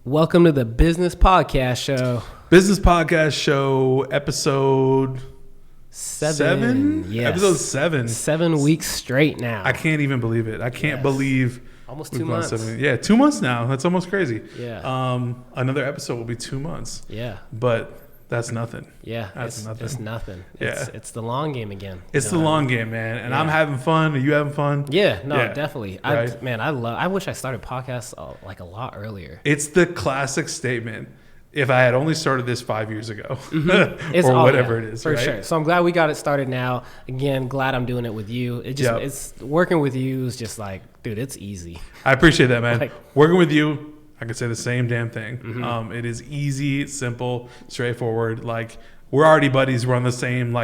Welcome to the Business Podcast Show. Business Podcast Show, episode seven? Yes. Episode 7. 7 weeks straight now. I can't even believe it. I can't believe. Almost 2 months. 2 months now. That's almost crazy. Yeah. Another episode will be 2 months. Yeah. But that's nothing. Yeah. That's nothing. It's nothing. Yeah. It's the long game again. It's the long game, man. And I'm having fun. Are you having fun? Yeah. No, definitely. Right? I wish I started podcasts like a lot earlier. It's the classic statement. If I had only started this 5 years ago, Mm-hmm. or whatever it is, for right? sure. So I'm glad we got it started now. Again, glad I'm doing it with you. It's working with you is just like, dude, it's easy. I appreciate that, man. Like, working with you, I could say the same damn thing. Mm-hmm. It is easy, simple, straightforward. Like, we're already buddies. We're on the same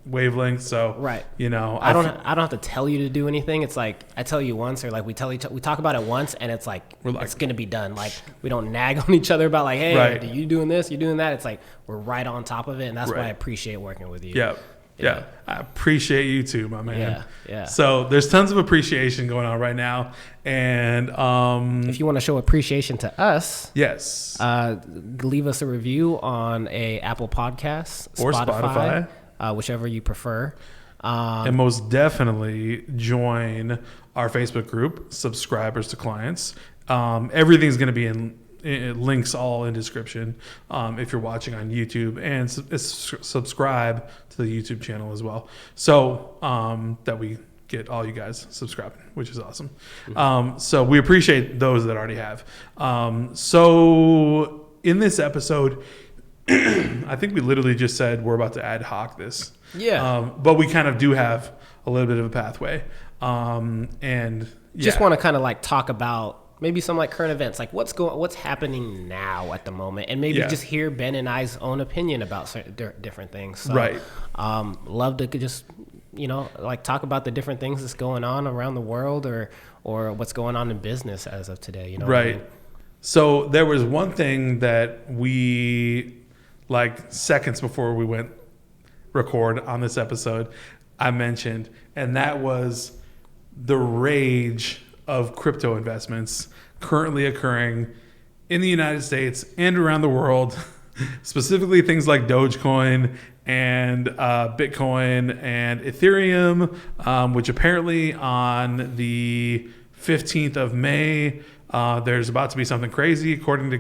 wavelength. So right. You know, I don't have to tell you to do anything. It's like I tell you once, or like we talk about it once, and it's like it's gonna be done. Like, we don't nag on each other about like, hey, right. Are you doing this? You doing that? It's like we're right on top of it, and that's right. why I appreciate working with you. Yeah. I appreciate you too, my man. Yeah. So there's tons of appreciation going on right now, and if you want to show appreciation to us, yes, leave us a review on a Apple Podcast or Spotify. Whichever you prefer. And most definitely join our Facebook group, Subscribers to Clients. Everything's going to be in links all in description if you're watching on YouTube, and subscribe to the YouTube channel as well, so that we get all you guys subscribing, which is awesome. So we appreciate those that already have. So in this episode, I think we literally just said we're about to ad hoc this. Yeah. But we kind of do have a little bit of a pathway. And just want to kind of like talk about maybe some like current events, like what's happening now at the moment, and maybe just hear Ben and I's own opinion about certain different things. So, right. Love to just, like talk about the different things that's going on around the world, or what's going on in business as of today. Right. I mean? So there was one thing that we, like seconds before we went record on this episode, I mentioned, and that was the rage of crypto investments currently occurring in the United States and around the world, specifically things like Dogecoin and Bitcoin and Ethereum, which apparently on the 15th of May, there's about to be something crazy, according to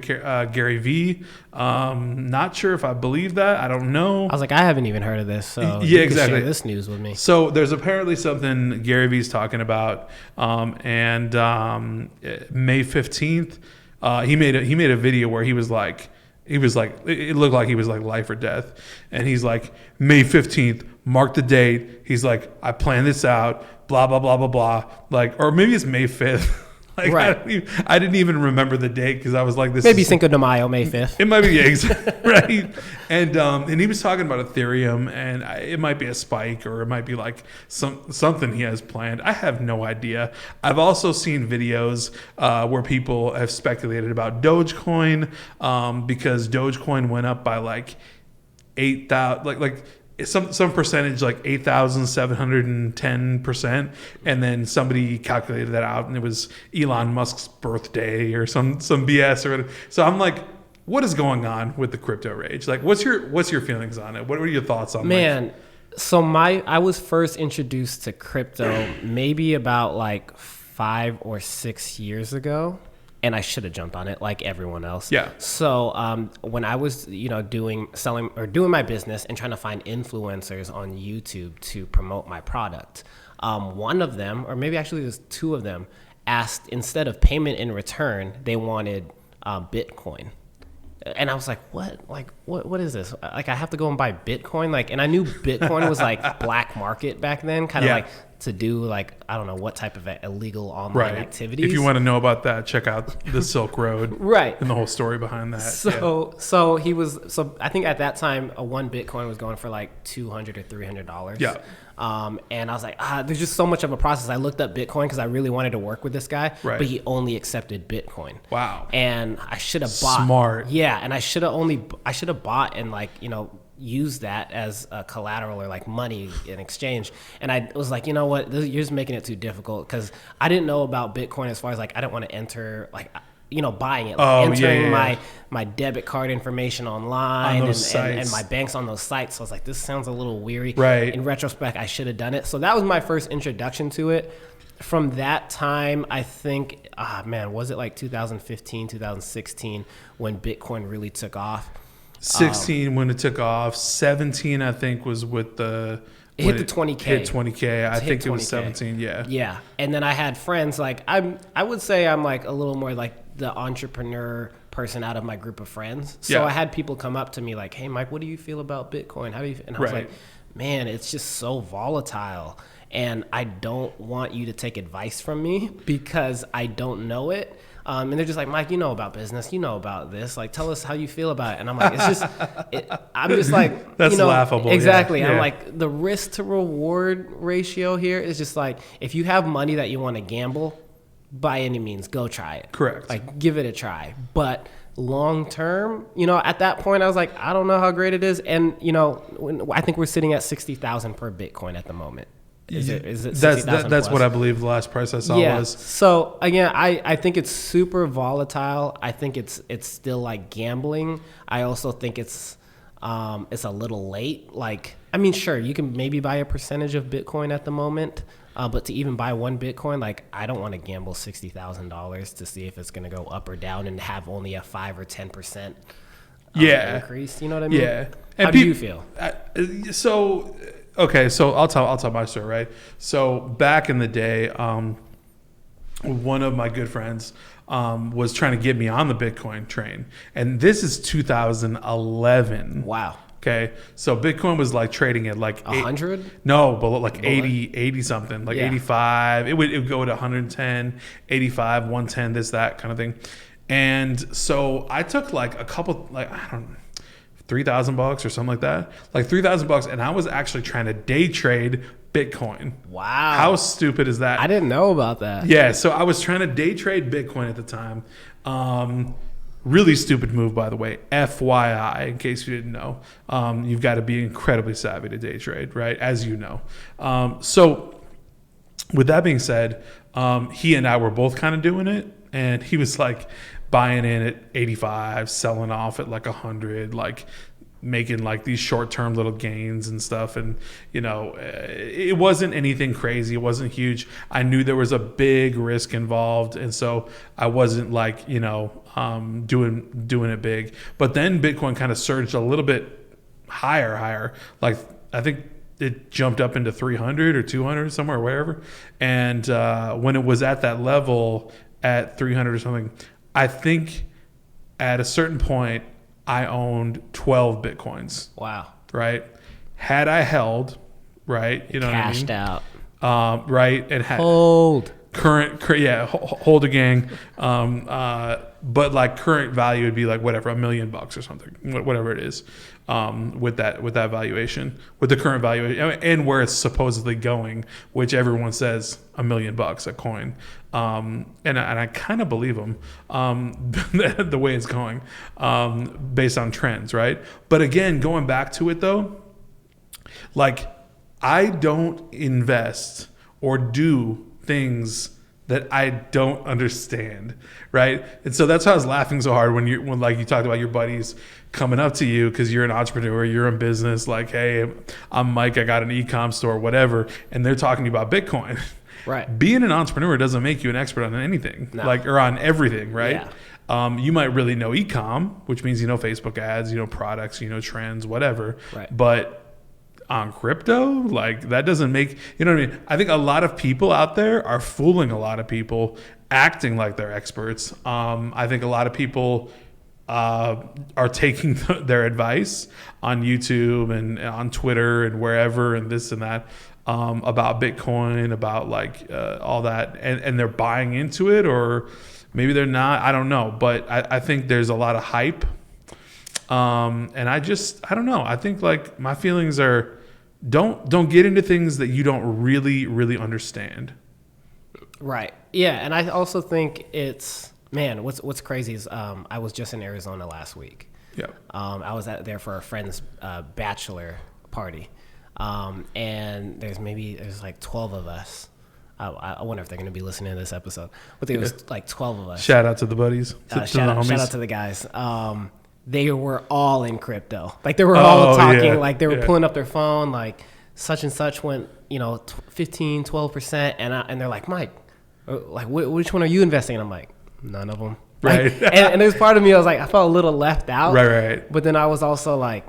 Gary Vee. Not sure if I believe that. I don't know. I was like, I haven't even heard of this. So yeah, exactly. Share this news with me. So there's apparently something Gary Vee's talking about, and May 15th, he made a video where he was like, it looked like he was like life or death, and he's like, May 15th, mark the date. He's like, I planned this out, blah blah blah blah blah. Like, or maybe it's May 5th. Like, right. I didn't even remember the date because I was like, this maybe is Cinco de Mayo, May 5th. It might be, right. And he was talking about Ethereum, and it might be a spike, or it might be like something he has planned. I have no idea. I've also seen videos where people have speculated about Dogecoin, because Dogecoin went up by like 8,000, like some percentage, like 8,710%, and then somebody calculated that out, and it was Elon Musk's birthday or some BS or whatever. So I'm like, what is going on with the crypto rage? Like, what's your feelings on it? What are your thoughts on it? Man, so I was first introduced to crypto maybe about like 5 or 6 years ago. And I should have jumped on it like everyone else. Yeah. So when I was, doing my business and trying to find influencers on YouTube to promote my product, one of them, or maybe actually there's two of them, asked, instead of payment in return, they wanted Bitcoin. And I was like, what? Like, what is this? Like, I have to go and buy Bitcoin? Like, and I knew Bitcoin was like black market back then, kind of like to do like, I don't know what type of illegal online activities. If you want to know about that, check out the Silk Road. Right. And the whole story behind that. So I think at that time, one Bitcoin was going for like $200 or $300. Yeah. And I was like, there's just so much of a process. I looked up Bitcoin because I really wanted to work with this guy, but he only accepted Bitcoin. Wow. And I should have bought. Smart. Yeah. And I should have bought and use that as a collateral or like money in exchange. And I was like, you know what, you're just making it too difficult, because I didn't know about Bitcoin as far as like, I didn't want to enter, like buying it, like entering yeah. my debit card information online On those and sites. my banks on those sites. So I was like, this sounds a little weary. Right. In retrospect, I should have done it. So that was my first introduction to it. From that time, I think, was it like 2015, 2016 when Bitcoin really took off? 16 when it took off. 17, I think, was with the... It hit the 20K. Hit 20K. I think it was 20K. 17, yeah. Yeah. And then I had friends, like, I would say I'm like a little more like the entrepreneur person out of my group of friends. So Yeah. I had people come up to me like, hey, Mike, what do you feel about Bitcoin? How do you feel? And I was Right. like, man, it's just so volatile. And I don't want you to take advice from me because I don't know it. And they're just like, Mike, you know about business, you know about this. Like, tell us how you feel about it. And I'm like, I'm just like, That's laughable. Exactly. Yeah. I'm like, the risk to reward ratio here is just like, if you have money that you want to gamble, by any means, go try it. Correct. Like, give it a try. But long term, at that point, I was like, I don't know how great it is. And, I think we're sitting at 60,000 per Bitcoin at the moment. Is it 60,000 That's plus? what I believe the last price I saw was. So again, I think it's super volatile. I think it's still like gambling. I also think it's a little late. Like, I mean, sure, you can maybe buy a percentage of Bitcoin at the moment, but to even buy one Bitcoin, like, I don't want to gamble $60,000 to see if it's going to go up or down and have only a 5 or 10% increase. You know what I mean? Yeah. How do you feel? Okay, so I'll tell my story, right? So back in the day, one of my good friends was trying to get me on the Bitcoin train, and this is 2011. Wow. Okay, so Bitcoin was like trading at like 100? No, but like 80 something, like 85. It would go to 110, 85, 110, this, that kind of thing. And so I took like a couple, like, I don't know, $3,000 or something like that, like $3,000, and I was actually trying to day trade Bitcoin. Wow. How stupid is that? I didn't know about that. Yeah, so I was trying to day trade Bitcoin at the time. Really stupid move, by the way. FYI, in case you didn't know, you've got to be incredibly savvy to day trade, right? As you know. So with that being said, he and I were both kind of doing it, and he was like buying in at 85, selling off at like 100, like making like these short-term little gains and stuff. And, it wasn't anything crazy. It wasn't huge. I knew there was a big risk involved. And so I wasn't like, doing it big. But then Bitcoin kind of surged a little bit higher. Like, I think it jumped up into 300 or 200 somewhere, wherever. And when it was at that level at 300 or something, I think at a certain point I owned 12 Bitcoins. Wow. Right? Had I held, right? You know Cashed what I mean? out. Right? And had Hold. hold a gang. But like current value would be like whatever, $1 million or something, whatever it is. With that valuation, with the current valuation, and where it's supposedly going, which everyone says $1 million a coin, and I kind of believe them, the way it's going, based on trends, right? But again, going back to it though, like, I don't invest or do things that I don't understand, right? And so that's why I was laughing so hard when like you talked about your buddies coming up to you because you're an entrepreneur, you're in business, like, hey, I'm Mike, I got an e-com store, whatever, and they're talking to you about Bitcoin. Right. Being an entrepreneur doesn't make you an expert on anything, or on everything, right? Yeah. You might really know e-com, which means you know Facebook ads, you know products, you know trends, whatever. Right. But on crypto, like, that doesn't make, you know what I mean? I think a lot of people out there are fooling a lot of people, acting like they're experts. I think a lot of people are taking their advice on YouTube and on Twitter and wherever and this and that, about Bitcoin, about like all that, and they're buying into it, or maybe they're not. I don't know, but I think there's a lot of hype, and I don't know. I think like my feelings are, don't get into things that you don't really understand. Right. Yeah, and I also think it's, man, what's crazy is I was just in Arizona last week. Yeah. I was there for a friend's bachelor party, and there's like 12 of us. I wonder if they're going to be listening to this episode. But there was like 12 of us. Shout out to the buddies. Shout out to the guys. They were all in crypto. Like they were all talking, like they were pulling up their phone, like such and such went, 15, 12%. And they're like, Mike, like which one are you investing in? I'm like, none of them. Right. Like, and there's part of me, I was like, I felt a little left out. Right. But then I was also like,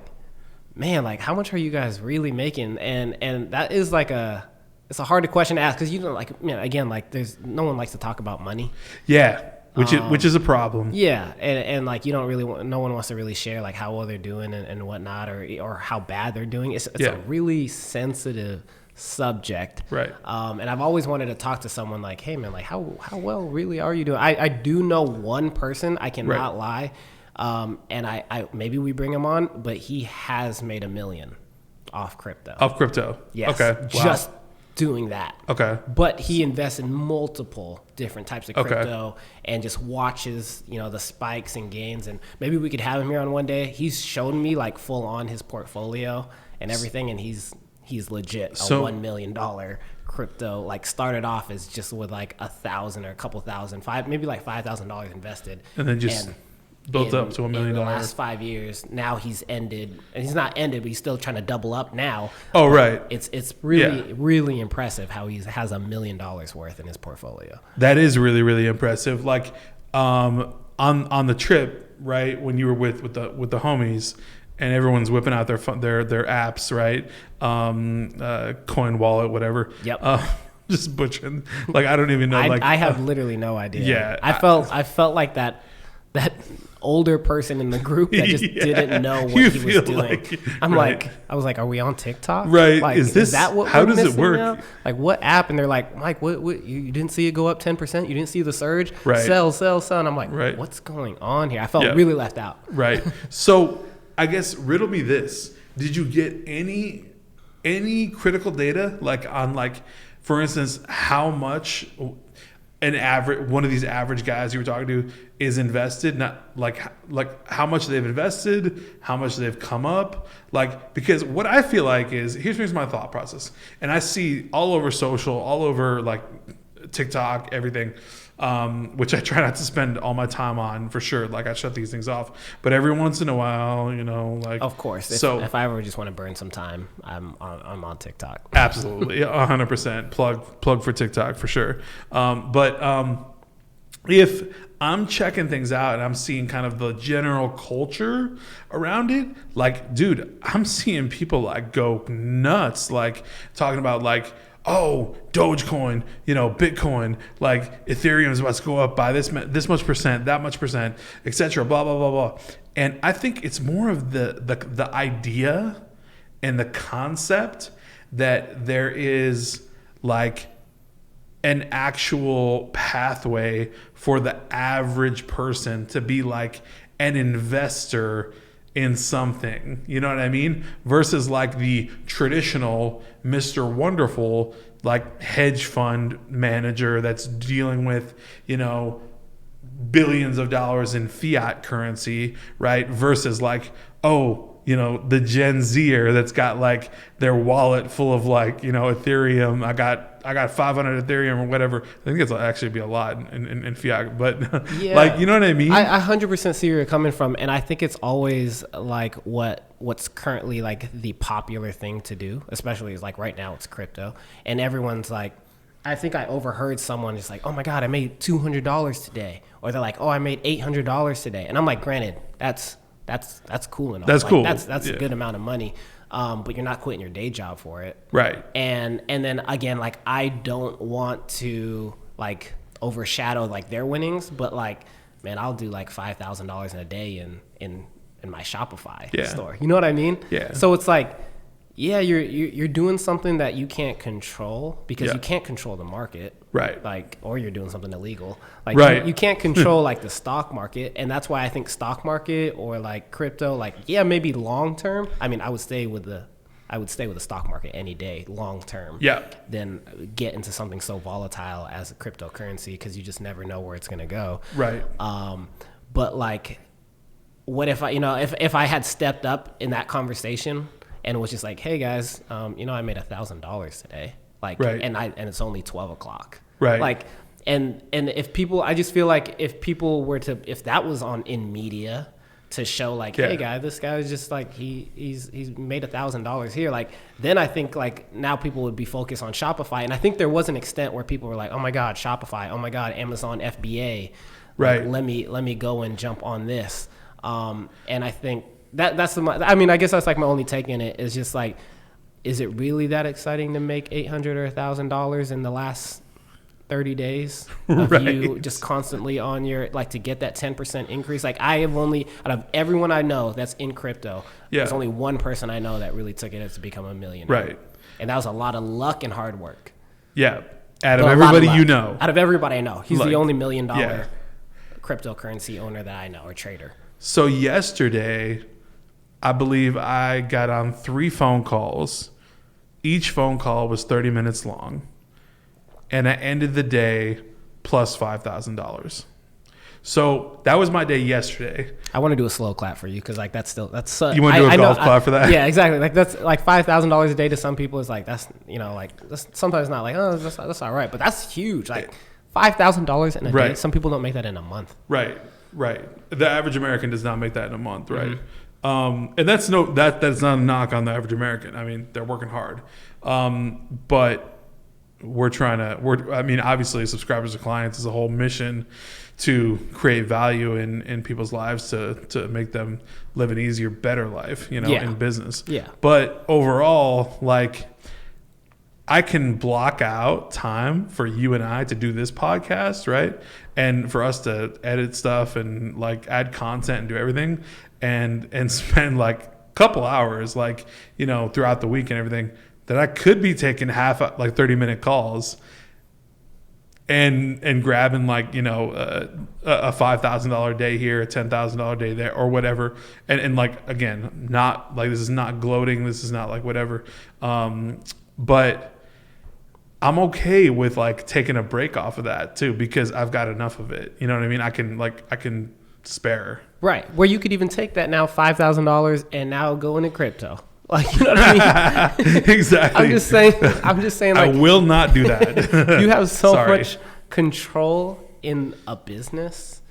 man, like how much are you guys really making? And that is like it's a hard question to ask because again, like there's no one likes to talk about money. Yeah, which is a problem. Yeah, and like you don't really no one wants to really share like how well they're doing and whatnot or how bad they're doing. It's a really sensitive subject. Right. And I've always wanted to talk to someone like, hey man, like how well really are you doing? I do know one person, I cannot lie. And I maybe we bring him on, but he has made $1 million off crypto. Off crypto. Yes. Okay. Wow. Just doing that. Okay. But he invests in multiple different types of crypto and just watches, the spikes and gains. And maybe we could have him here on one day. He's shown me like full on his portfolio and everything, and he's legit $1 million crypto. Like started off as just with like 1,000 or a couple thousand, maybe like $5,000 invested, and then just built up to $1 million. In the last 5 years, now he's ended, and he's not ended, but he's still trying to double up now. Oh, right. It's really really impressive how he has $1 million worth in his portfolio. That is really really impressive. Like on the trip, right, when you were with the homies, and everyone's whipping out their apps, right, coin wallet, whatever. Yep. Just butchering. Like I don't even know. I have literally no idea. Yeah. I felt like that older person in the group that just didn't know what he was doing. I was like, are we on TikTok? Right. Like, is that what how we're does it work? Now? Like what app? And they're like, Mike, what you didn't see it go up 10%? You didn't see the surge? Right. Sell. And I'm like, what's going on here? I felt really left out. Right. So I guess riddle me this. Did you get any critical data on for instance, how much one of these average guys you were talking to is invested, not like how much they've invested, how much they've come up, because what I feel like is here's my thought process, and I see all over social, all over like TikTok, everything, which I try not to spend all my time on for sure. Like I shut these things off, but every once in a while, of course. If I ever just want to burn some time, I'm on TikTok. Absolutely, 100% plug for TikTok for sure. If I'm checking things out and I'm seeing kind of the general culture around it, like, dude, I'm seeing people like go nuts, like talking about like, oh, Dogecoin, Bitcoin, like Ethereum is about to go up by this much percent, that much percent, etc. Blah blah blah blah. And I think it's more of the idea and the concept that there is like an actual pathway for the average person to be like an investor in something, you know what I mean? Versus like the traditional Mr. Wonderful, like hedge fund manager that's dealing with, billions of dollars in fiat currency, right? Versus like, the Gen Zer that's got like their wallet full of like, Ethereum. I got 500 Ethereum or whatever. I think it's actually be a lot in fiat, but like, you know what I mean? I 100% see where you're coming from. And I think it's always like what's currently like the popular thing to do, especially is like right now it's crypto, and everyone's like, I think I overheard someone just like, oh my God, I made $200 today. Or they're like, oh, I made $800 today. And I'm like, granted, that's cool and all. That's cool. That's a good amount of money. But you're not quitting your day job for it. Right. And then again, like I don't want to like overshadow like their winnings, but like, man, I'll do like $5,000 in a day in my Shopify store. You know what I mean? Yeah. So it's like, yeah, you're doing something that you can't control because you can't control the market. Right. Like, or you're doing something illegal. Like right. you can't control like the stock market. And that's why I think stock market or like crypto, like, yeah, maybe long term. I mean, I would stay with the stock market any day, long term. Yeah. Than get into something so volatile as a cryptocurrency because you just never know where it's going to go. Right. But like, what if if I had stepped up in that conversation and was just like, hey guys, I made $1,000 today. Like, Right. and it's only 12 o'clock. Right. Like, and if people, I just feel like if people were to, if that was on in media to show like, Yeah. hey guy, this guy is just like, he's made $1,000 here. Like, then I think like now people would be focused on Shopify. And I think there was an extent where people were like, oh my God, Shopify, oh my God, Amazon FBA. Right. Like, let me go and jump on this. And I think that's I mean, I guess that's like my only take in it is just like, is it really that exciting to make $800 or $1,000 in the last 30 days of Right. you just constantly on your, like, to get that 10% increase? Like, I have only, out of everyone I know that's in crypto, Yeah. there's only one person I know that really took it to become a millionaire. Right. And that was a lot of luck and hard work. Yeah. Out of Well, a lot everybody luck. you know. Out of everybody I know. He's Like, the only $1 million yeah. cryptocurrency owner that I know, or trader. So yesterday, I believe I got on 3 phone calls. Each phone call was 30 minutes long. And I ended the day plus $5,000. So that was my day yesterday. I want to do a slow clap for you because like that's You want to do a golf clap for that? Yeah, exactly. Like that's like $5,000 a day to some people is like that's like that's sometimes not like that's all right, but that's huge. Like $5,000 in a day. Right. Some people don't make that in a month. Right. The average American does not make that in a month, right? Mm-hmm. And that's not a knock on the average American. I mean, they're working hard, but I mean, obviously, subscribers to clients is a whole mission to create value in people's lives to make them live an easier, better life, Yeah. in business. Yeah. But overall, like, I can block out time for you and I to do this podcast, right? And for us to edit stuff and like add content and do everything and spend like a couple hours, like, throughout the week and everything, that I could be taking 30-minute calls and grabbing like, a $5,000 day here, a $10,000 day there, or whatever. And like, again, not like, this is not gloating. This is not like whatever. But I'm okay with like taking a break off of that too, because I've got enough of it. You know what I mean? I can spare. Right. Where you could even take that now $5,000 and now go into crypto. Like, you know what I mean? Exactly. I'm just saying like, I will not do that. you have so Sorry. much control in a business,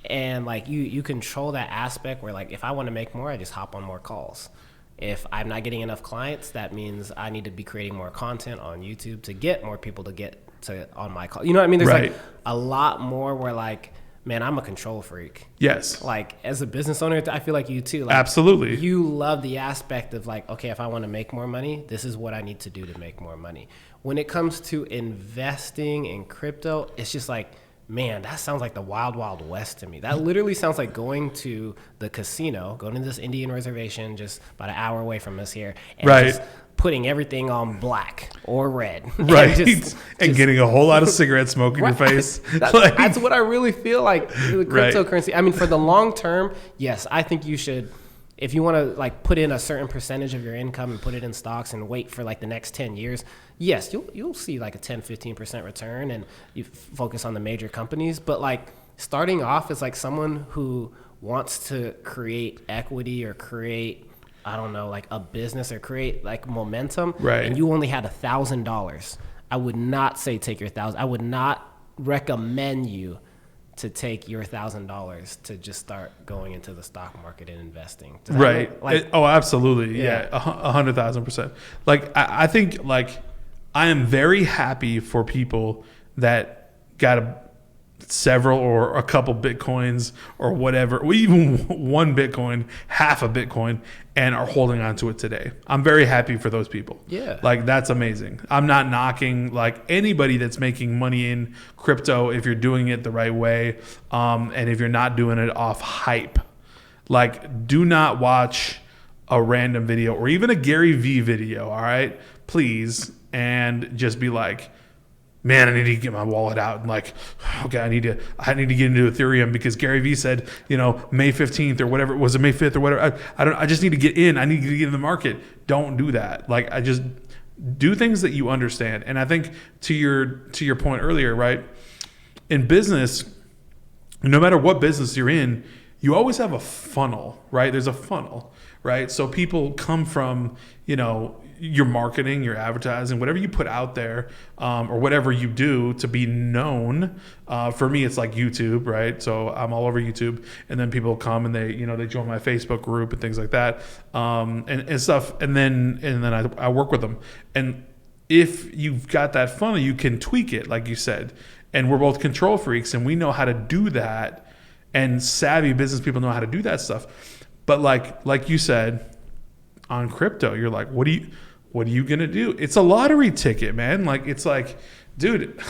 and like you control that aspect where like if I want to make more, I just hop on more calls. If I'm not getting enough clients, that means I need to be creating more content on YouTube to get more people to get to on my call. You know what I mean? There's Right. like a lot more where like, man, I'm a control freak. Yes. Like as a business owner, I feel like you too. Like, Absolutely. You love the aspect of like, okay, if I want to make more money, this is what I need to do to make more money. When it comes to investing in crypto, it's just like, man, that sounds like the wild, wild west to me. That literally sounds like going to the casino, going to this Indian reservation just about an hour away from us here, and Right. just putting everything on black or red. Right. And just getting a whole lot of cigarette smoke in your face. Like, that's what I really feel like with cryptocurrency. I mean, for the long term, yes, I think you should, if you want to like put in a certain percentage of your income and put it in stocks and wait for like the next 10 years, yes, you'll see like a 10-15% return and you focus on the major companies. But like starting off as like someone who wants to create equity or create, I don't know, like a business or create like momentum, Right. and you only had $1,000, I would not say take your $1,000. I would not recommend you to take your $1,000 to just start going into the stock market and investing. Does that right. make, like, Absolutely. Yeah. Yeah. 100,000%. Like, I think like I am very happy for people that got several or a couple Bitcoins or whatever, or even one Bitcoin, half a Bitcoin, and are holding on to it today. I'm very happy for those people. Yeah. Like, that's amazing. I'm not knocking like anybody that's making money in crypto if you're doing it the right way, and if you're not doing it off hype. Like, do not watch a random video or even a Gary Vee video, all right? Please, and just be like, man, I need to get my wallet out and like, okay, I need to get into Ethereum because Gary Vee said, May 15th or whatever, was it May 5th or whatever? I just need to get in. I need to get in the market. Don't do that. Like, I just do things that you understand. And I think to your point earlier, right? In business, no matter what business you're in, you always have a funnel, right? There's a funnel, right? So people come from, your marketing, your advertising, whatever you put out there, or whatever you do to be known. For me, it's like YouTube, right? So I'm all over YouTube, and then people come and they join my Facebook group and things like that, and stuff. And then I work with them. And if you've got that funnel, you can tweak it, like you said. And we're both control freaks, and we know how to do that. And savvy business people know how to do that stuff. But like you said, on crypto, you're like, what are you gonna do? It's a lottery ticket, man. Like, it's like, dude,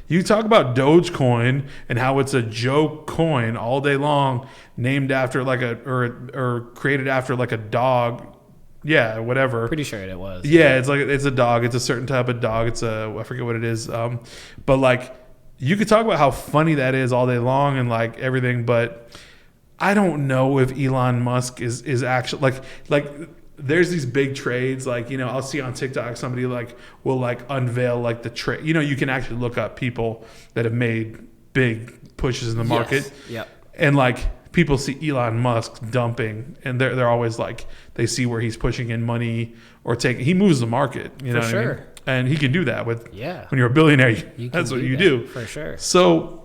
you talk about Dogecoin and how it's a joke coin all day long, named after like or created after like a dog. Yeah, whatever. Pretty sure it was. Yeah, it's a dog. It's a certain type of dog. I forget what it is. But like, you could talk about how funny that is all day long and like everything, but I don't know if Elon Musk is actually like there's these big trades, like, I'll see on TikTok somebody like will like unveil like the trade. You can actually look up people that have made big pushes in the market. Yes. Yep. And like, people see Elon Musk dumping, and they're always like, they see where he's pushing in money or he moves the market, For sure. what I mean? And he can do that when Yeah. you're a billionaire, You that's can what do you that, do. for sure. So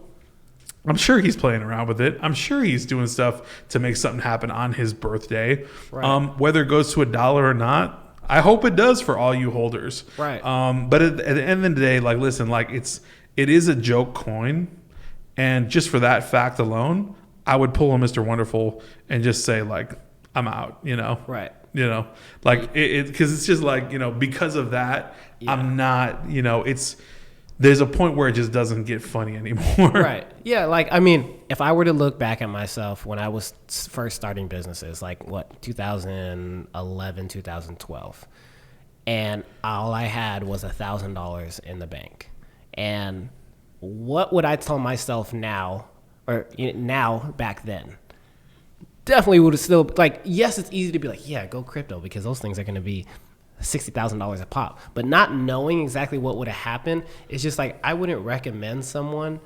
I'm sure he's playing around with it. I'm sure he's doing stuff to make something happen on his birthday. Right. Whether it goes to $1 or not, I hope it does for all you holders. Right. But at the end of the day, like, listen, like, it is a joke coin, and just for that fact alone, I would pull a Mr. Wonderful and just say, like, I'm out. Right. Like, because it's just like, because of that, Yeah. I'm not. There's a point where it just doesn't get funny anymore. Right. Yeah. Like, I mean, if I were to look back at myself when I was first starting businesses, like 2011, 2012, and all I had was $1,000 in the bank. And what would I tell myself now, or now back then? Definitely would have still, like, yes, it's easy to be like, yeah, go crypto, because those things are going to be $60,000 a pop. But not knowing exactly what would have happened, it's just like, I wouldn't recommend someone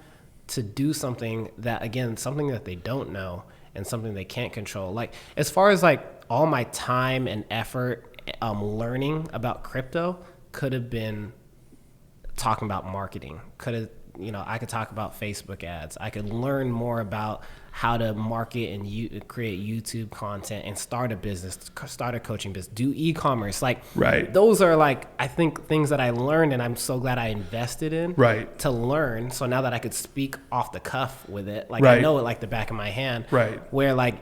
to do something that, again, something that they don't know and something they can't control. Like, as far as like all my time and effort learning about crypto could have been talking about marketing. I could talk about Facebook ads. I could learn more about how to market and create YouTube content and start a business, start a coaching business, do e-commerce. Like, Right. Those are like, I think, things that I learned, and I'm so glad I invested in Right. to learn. So now that I could speak off the cuff with it, like, Right. I know it like the back of my hand. Right. Where like,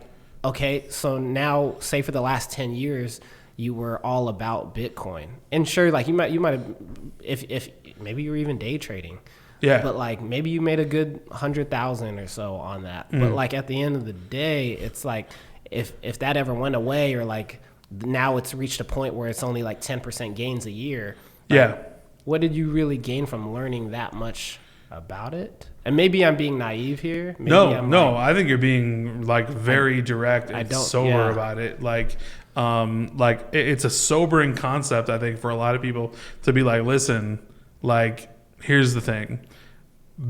okay, so now, say for the last 10 years, you were all about Bitcoin, and sure, like you might have, if maybe you were even day trading. Yeah. But like, maybe you made a good 100,000 or so on that. But like, at the end of the day, it's like, if that ever went away, or like now it's reached a point where it's only like 10% gains a year. Like, Yeah. what did you really gain from learning that much about it? And maybe I'm being naive here. Maybe No, I think you're being like very direct and sober yeah. about it. Like, it's a sobering concept, I think, for a lot of people to be like, listen, like, here's the thing: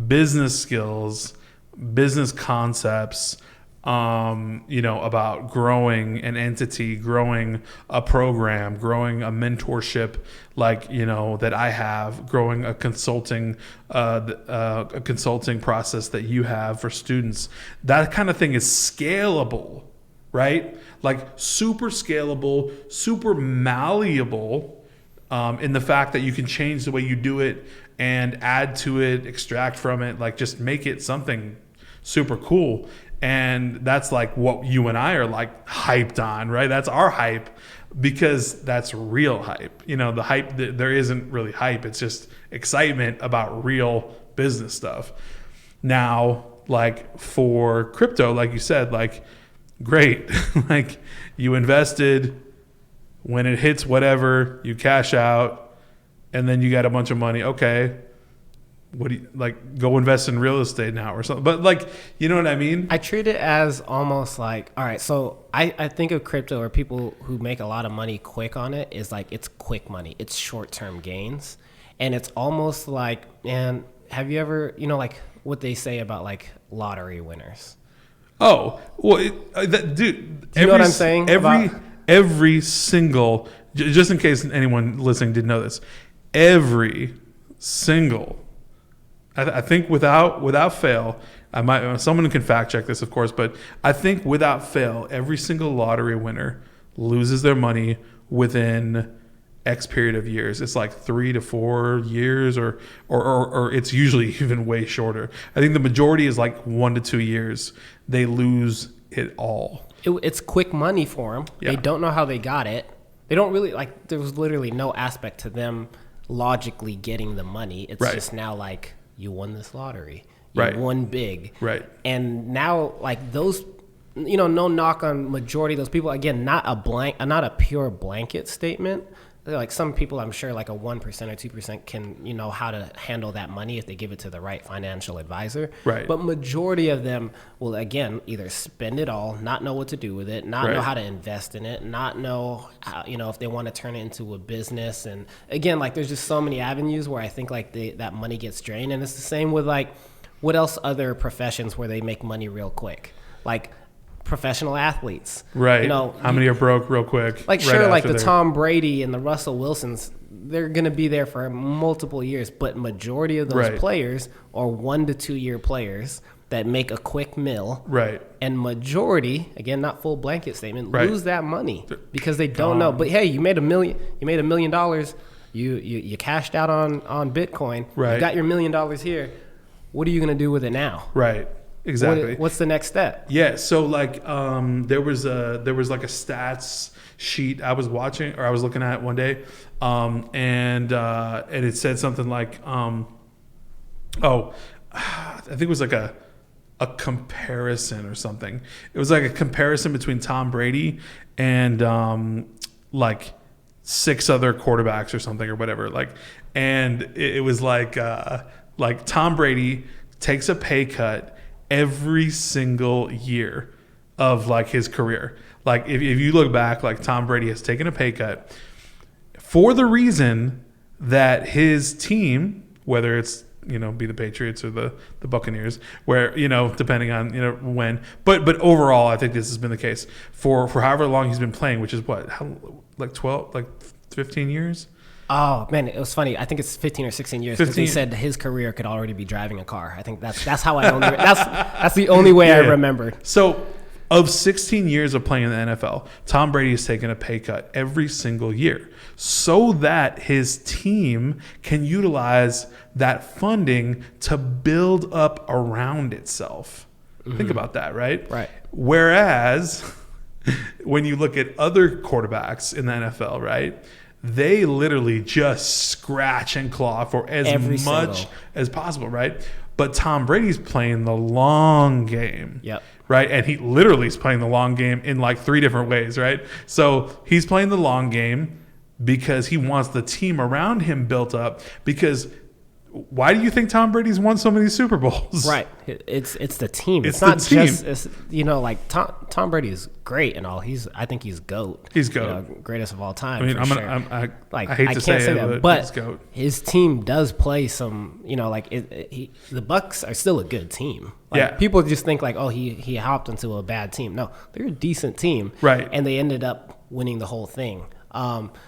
business skills, business concepts, about growing an entity, growing a program, growing a mentorship, that I have, growing a consulting process that you have for students. That kind of thing is scalable, right? Like, super scalable, super malleable, in the fact that you can change the way you do it and add to it, extract from it, like, just make it something super cool. And that's like what you and I are like hyped on, right? That's our hype, because that's real hype. The hype, there isn't really hype. It's just excitement about real business stuff. Now, like, for crypto, like you said, like, great. Like, you invested, when it hits whatever, you cash out, and then you got a bunch of money. Okay, what do you, like, go invest in real estate now or something? But, like, you know what I mean? I treat it as almost like, all right, so I think of crypto, or people who make a lot of money quick on it, is like, it's quick money. It's short-term gains. And it's almost like, man, have you ever, like what they say about like lottery winners? Oh, well, dude. Do you know what I'm saying? Every single, just in case anyone listening didn't know this, every single, I think without fail, someone can fact check this, of course, but I think without fail, every single lottery winner loses their money within X period of years. It's like 3 to 4 years, or it's usually even way shorter. I think the majority is like 1 to 2 years. They lose it all. It's quick money for them. Yeah. They don't know how they got it. They don't really like. There was literally no aspect to them logically getting the money. It's just now like you won this lottery. You won big. Right. And now like those, no knock on majority of those people. Again, not a pure blanket statement. Like some people, I'm sure like a 1% or 2% can, know how to handle that money if they give it to the right financial advisor. Right. But majority of them will, again, either spend it all, not know what to do with it, not know how to invest in it, not know how, if they want to turn it into a business. And again, like there's just so many avenues where I think like that money gets drained. And it's the same with like, what else other professions where they make money real quick? Like professional athletes. Right. How many are broke real quick? Like sure, like the Tom Brady and the Russell Wilsons, they're going to be there for multiple years, but majority of those players are 1 to 2 year players that make a quick mill. Right. And majority, again, not full blanket statement, lose that money because they don't know. But hey, you made $1 million. You made $1 million. You cashed out on Bitcoin. Right. You got your $1 million here. What are you going to do with it now? Right. Exactly. What's the next step? Yeah. So like, there was like a stats sheet I was watching or I was looking at one day, and it said something like, I think it was like a comparison or something. It was like a comparison between Tom Brady and like 6 other quarterbacks or something or whatever. Like, and it was like Tom Brady takes a pay cut every single year of like his career. Like if you look back, like Tom Brady has taken a pay cut for the reason that his team, whether it's be the Patriots or the Buccaneers, where depending on when, but overall I think this has been the case for however long he's been playing, which is like 15 years. Oh man, it was funny. I think it's 15 or 16 years because he said his career could already be driving a car. I think that's how I only that's the only way I remembered. So, of 16 years of playing in the NFL, Tom Brady has taken a pay cut every single year so that his team can utilize that funding to build up around itself. Mm-hmm. Think about that, right? Right. Whereas when you look at other quarterbacks in the NFL, right? They literally just scratch and claw for as much as possible, right? But Tom Brady's playing the long game, right? And he literally is playing the long game in like 3 different ways, right? So he's playing the long game because he wants the team around him built up. Because why do you think Tom Brady's won so many Super Bowls? Right. It's the team. It's not the team. Just like Tom Brady is great and all. I think he's GOAT. He's GOAT. Greatest of all time. I mean, I hate to say it, but he's GOAT. His team does play some. The Bucks are still a good team. People just think like, oh, he hopped into a bad team. No, they're a decent team. Right. And they ended up winning the whole thing.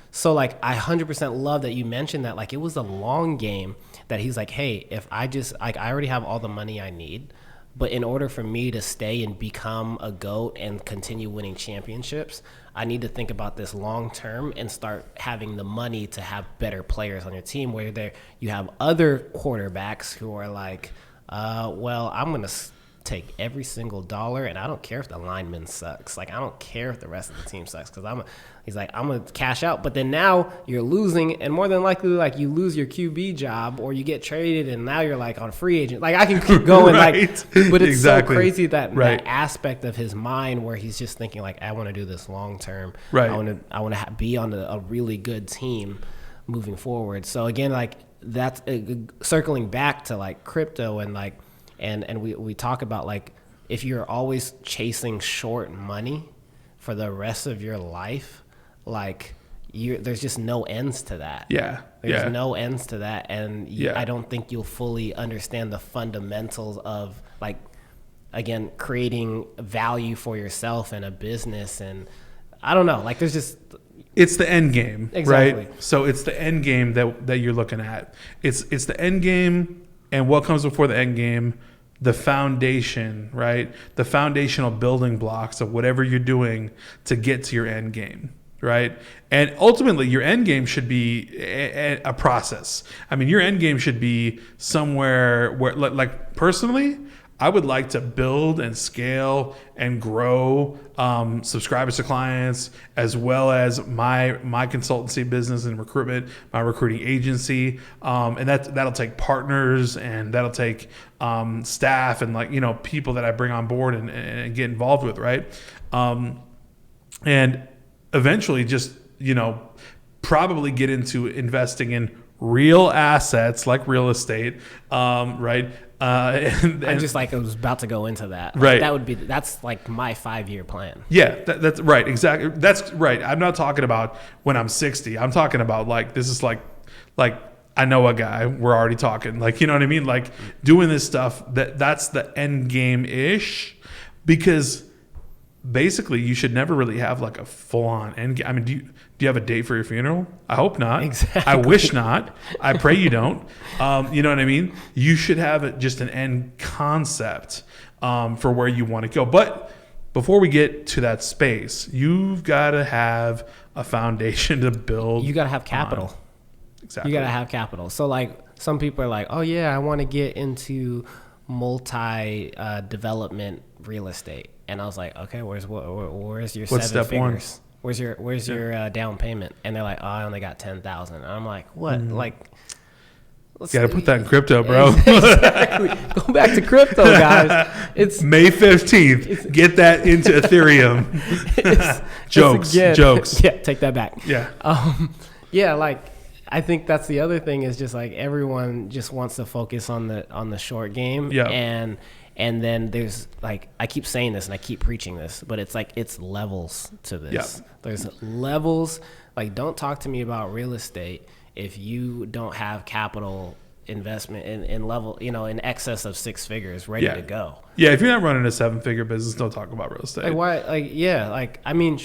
So like, I 100% love that you mentioned that. Like, it was a long game. That he's like, hey, if I already have all the money I need, but in order for me to stay and become a GOAT and continue winning championships, I need to think about this long term and start having the money to have better players on your team. Where you have other quarterbacks who are like, well, I'm gonna take every single dollar, and I don't care if the lineman sucks. Like, I don't care if the rest of the team sucks because he's like, I'm gonna cash out. But then now you're losing, and more than likely, like, you lose your QB job or you get traded, and now you're like on a free agent. Like, I can keep going, right. But it's exactly. so crazy that aspect of his mind where he's just thinking like, I want to do this long term. Right. I want to be on a really good team moving forward. So again, like, that's circling back to like crypto and like. And we talk about like, if you're always chasing short money for the rest of your life, like there's just no ends to that. Yeah. There's no ends to that. And I don't think you'll fully understand the fundamentals of like again, creating value for yourself and a business. And I don't know, like there's just, it's the end game, exactly. right? So it's the end game that you're looking at. It's the end game, and what comes before the end game, the foundation, right? The foundational building blocks of whatever you're doing to get to your end game, right? And ultimately, your end game should be a process. I mean, your end game should be somewhere where, like personally, I would like to build and scale and grow subscribers to clients, as well as my consultancy business and recruitment, my recruiting agency, and that'll take partners, and that'll take staff, and like, you know, people that I bring on board and get involved with, right? And eventually, just, you know, probably get into investing in real assets like real estate, right? And I just like I was about to go into that. Like, right. That's like my 5-year plan. Yeah, that's right. Exactly. That's right. I'm not talking about when I'm 60. I'm talking about like, this is like I know a guy, we're already talking, like, you know what I mean? Like doing this stuff, that's the end game ish, because basically you should never really have like a full on end game. I mean, do you have a date for your funeral? I hope not. Exactly. I wish not. I pray you don't. You know what I mean? You should have just an end concept for where you want to go. But before we get to that space, you've got to have a foundation to build. You got to have capital. On. Exactly. You got to have capital. So like some people are like, oh yeah, I want to get into development real estate. And I was like, okay, where's your What's 7 step one? figures? Where's your down payment? And they're like, oh, I only got 10,000. And I'm like, what? Like, got to put that in crypto, bro. Exactly. Go back to crypto, guys. It's May 15th. Get that into Ethereum. Jokes. Yeah, take that back. Yeah. Yeah, like I think that's the other thing is just like everyone just wants to focus on the short game. Yeah. And then there's like, I keep saying this and I keep preaching this, but it's like, it's levels to this. Yeah. There's levels. Like, don't talk to me about real estate if you don't have capital investment in level, you know, in excess of 6 figures ready to go. Yeah. If you're not running a 7-figure business, don't talk about real estate. Like why? Like, yeah. Like, I mean,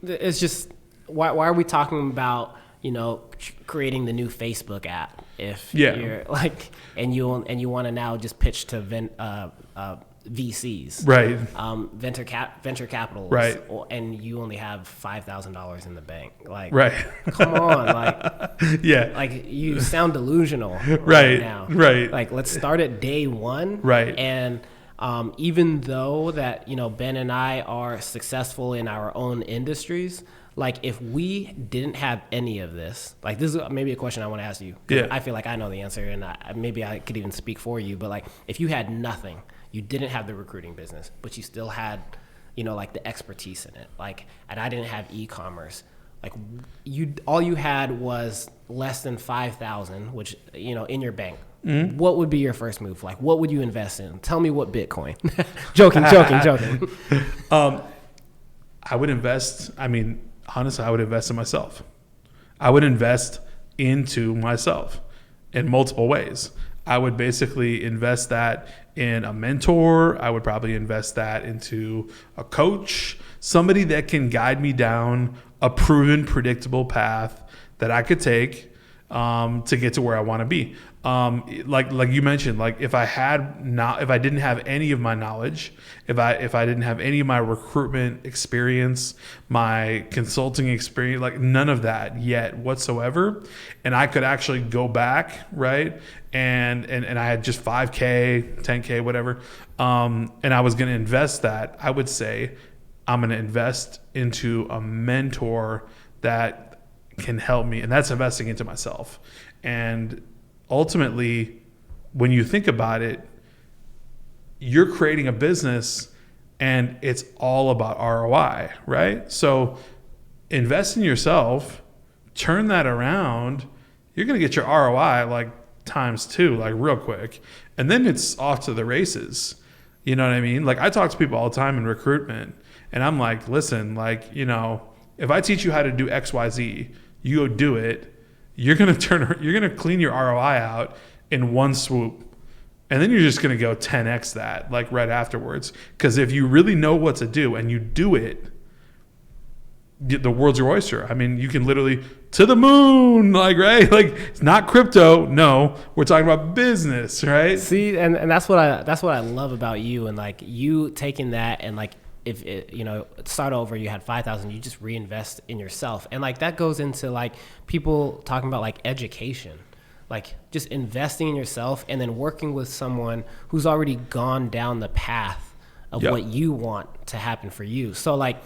it's just, why are we talking about, you know, creating the new Facebook app if you're like, and you want to now just pitch to VCs, right? Venture capitalists, right? And you only have $5,000 in the bank, like, right? Come on, like, yeah, like you sound delusional right now, right? Like, let's start at day one, right? And even though that, you know, Ben and I are successful in our own industries, like if we didn't have any of this, like this is maybe a question I want to ask you. Yeah. I feel like I know the answer, and maybe I could even speak for you. But like, if you had nothing, you didn't have the recruiting business, but you still had, you know, like the expertise in it. Like, and I didn't have e-commerce. Like all you had was less than 5,000, which, you know, in your bank. Mm-hmm. What would be your first move? Like, what would you invest in? Tell me what Bitcoin. joking. I would invest. I mean, honestly, I would invest in myself. I would invest into myself in multiple ways. I would basically invest that in a mentor. I would probably invest that into a coach, somebody that can guide me down a proven, predictable path that I could take to get to where I want to be. Like you mentioned, like if I didn't have any of my knowledge, if I didn't have any of my recruitment experience, my consulting experience, like none of that yet whatsoever, and I could actually go back, right? And I had just 5K, 10K, whatever, and I was going to invest that. I would say I'm going to invest into a mentor that can help me, and that's investing into myself. And ultimately, when you think about it, you're creating a business and it's all about ROI, right? So invest in yourself, turn that around, you're going to get your ROI like ×2, like real quick. And then it's off to the races. You know what I mean? Like I talk to people all the time in recruitment and I'm like, listen, like, you know, if I teach you how to do XYZ, you go do it, you're going to clean your ROI out in one swoop. And then you're just going to go 10x that like right afterwards. Because if you really know what to do and you do it, the world's your oyster. I mean, you can literally to the moon, like, right? Like, it's not crypto. No, we're talking about business, right? See, and that's what I love about you, and like you taking that and like if it, start over, you had 5,000, you just reinvest in yourself, and like that goes into like people talking about like education, like just investing in yourself and then working with someone who's already gone down the path of what you want to happen for you. So like,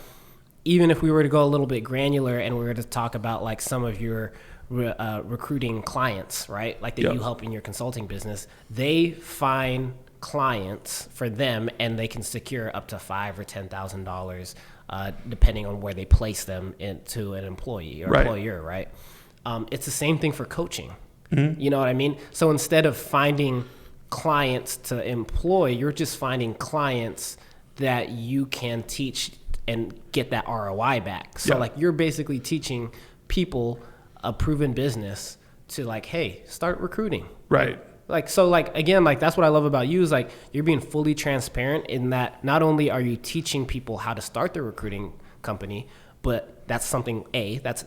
even if we were to go a little bit granular and we were to talk about like some of your recruiting clients, right? Like that you help in your consulting business, they find clients for them and they can secure up to $5,000 or $10,000 depending on where they place them into an employee or employer, right? It's the same thing for coaching. Mm-hmm. You know what I mean? So instead of finding clients to employ, you're just finding clients that you can teach and get that ROI back. So like you're basically teaching people a proven business to like, hey, start recruiting. Right. Like, so like, again, like that's what I love about you is like, you're being fully transparent in that not only are you teaching people how to start their recruiting company, but that's something that's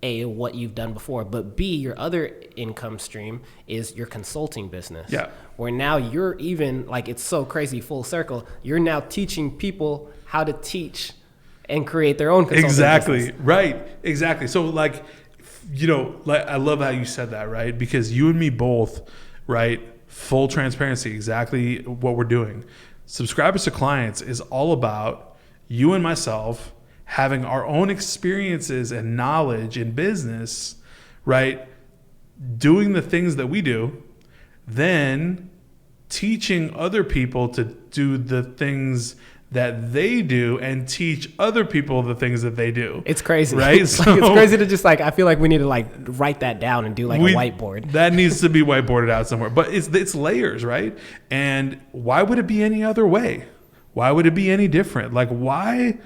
what you've done before, but B, your other income stream is your consulting business. Yeah. Where now you're even like, it's so crazy full circle. You're now teaching people how to teach and create their own consulting business. Right. Exactly. So like, like I love how you said that, right? Because you and me both, right? Full transparency, exactly what we're doing. Subscribers to Clients is all about you and myself having our own experiences and knowledge in business, right? Doing the things that we do, then teaching other people to do the things that they do and teach other people the things that they do. It's crazy. Right? It's crazy to just like, I feel like we need to like write that down and do like a whiteboard. That needs to be whiteboarded out somewhere. But it's layers, right? And why would it be any other way? Why would it be any different? Like why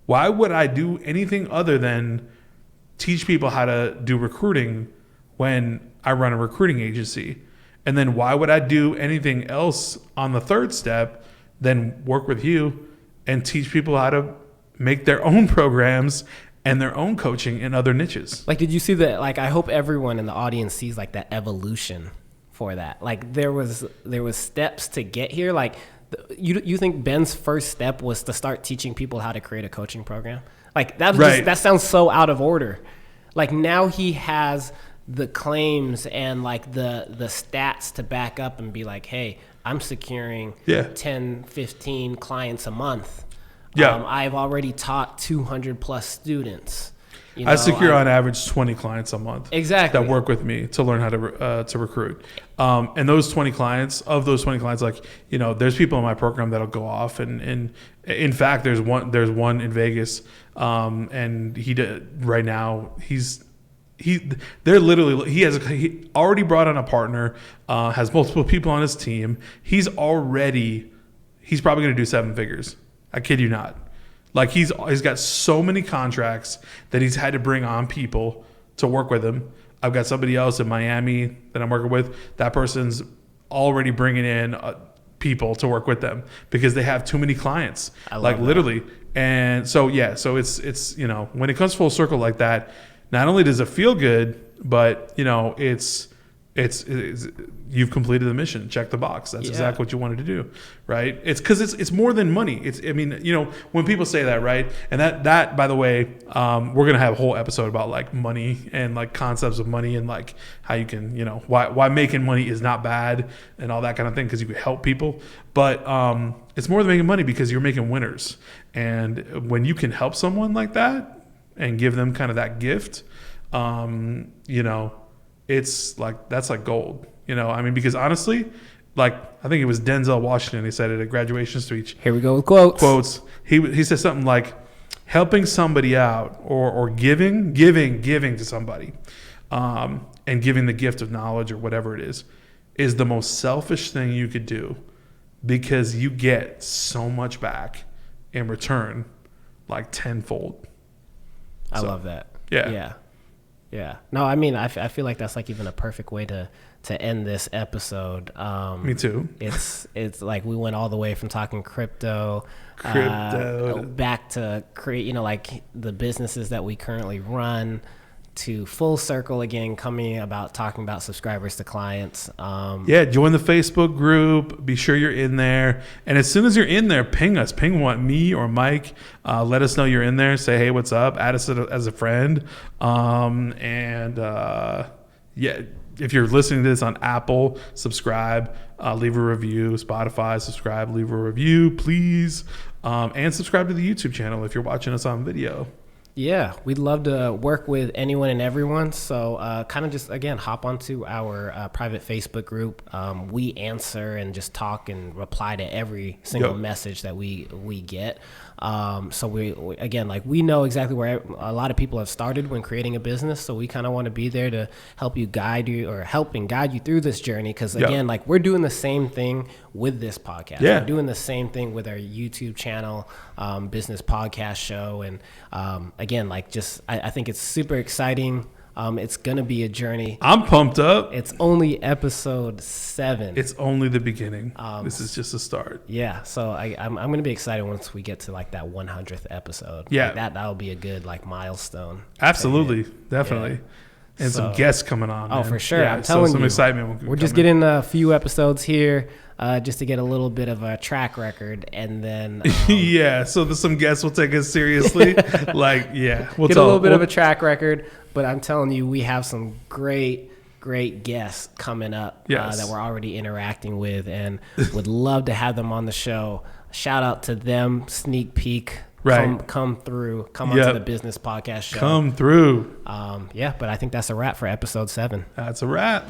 would I do anything other than teach people how to do recruiting when I run a recruiting agency? And then why would I do anything else on the third step than work with you and teach people how to make their own programs and their own coaching in other niches? Like, did you see that? Like, I hope everyone in the audience sees like that evolution for that. Like there was steps to get here. Like you think Ben's first step was to start teaching people how to create a coaching program? Like that sounds so out of order. Like now he has the claims and like the stats to back up and be like, hey, I'm securing 10, 15 clients a month. Yeah. I've already taught 200 plus students. I secure on average 20 clients a month. Exactly. That work with me to learn how to recruit. And those 20 clients, like, there's people in my program that'll go off. And in fact, there's one in Vegas. And he did right now. He already brought on a partner, has multiple people on his team. He's probably going to do 7 figures. I kid you not. Like he's got so many contracts that he's had to bring on people to work with him. I've got somebody else in Miami that I'm working with. That person's already bringing in people to work with them because they have too many clients. Literally. And so it's when it comes full circle like that, not only does it feel good, but it's you've completed the mission. Check the box. That's exactly what you wanted to do, right? It's because it's more than money. When people say that, right? And that by the way, we're gonna have a whole episode about like money and like concepts of money and like how you can, why making money is not bad and all that kind of thing because you can help people. But it's more than making money because you're making winners. And when you can help someone like that and give them kind of that gift, it's like, that's like gold, because honestly, like I think it was Denzel Washington. He said it at a graduation speech. Here we go with quotes. He said something like helping somebody out or giving to somebody, and giving the gift of knowledge or whatever it is the most selfish thing you could do because you get so much back in return, like tenfold. I love that. Yeah. Yeah. No, I mean, I feel like that's like even a perfect way to end this episode. Me too. It's like we went all the way from talking crypto Crypto. back to create, you know, like the businesses that we currently run, to full circle again, talking about subscribers to clients. Yeah, join the Facebook group. Be sure you're in there. And as soon as you're in there, ping us. Ping me or Mike. Let us know you're in there. Say, hey, what's up? Add us as a friend. Yeah, if you're listening to this on Apple, subscribe, leave a review. Spotify, subscribe, leave a review, please. And subscribe to the YouTube channel if you're watching us on video. Yeah, we'd love to work with anyone and everyone. So kind of just, again, hop onto our private Facebook group. We answer and just talk and reply to every single message that we get. So we again, like, we know exactly where a lot of people have started when creating a business. So we kind of want to be there to help guide you through this journey. Because again, like, we're doing the same thing with this podcast. Yeah. We're doing the same thing with our YouTube channel, business podcast show. And again, like, just, I think it's super exciting. It's going to be a journey. I'm pumped up. It's only episode 7. It's only the beginning. This is just a start. Yeah. So I'm going to be excited once we get to like that 100th episode. Yeah. Like that'll be a good like milestone. Absolutely. Definitely. Yeah. And some guests coming on. Oh, man. for sure. Yeah, I'm telling you. Some excitement. We're just getting a few episodes here just to get a little bit of a track record. And then. Yeah. So there's some guests will take us seriously. Like, yeah. Get a little bit of a track record. But I'm telling you, we have some great guests coming up that we're already interacting with, and would love to have them on the show. Shout out to them. Sneak peek. Right. Come through. Come onto the business podcast show. Come through. Yeah, but I think that's a wrap for episode 7. That's a wrap.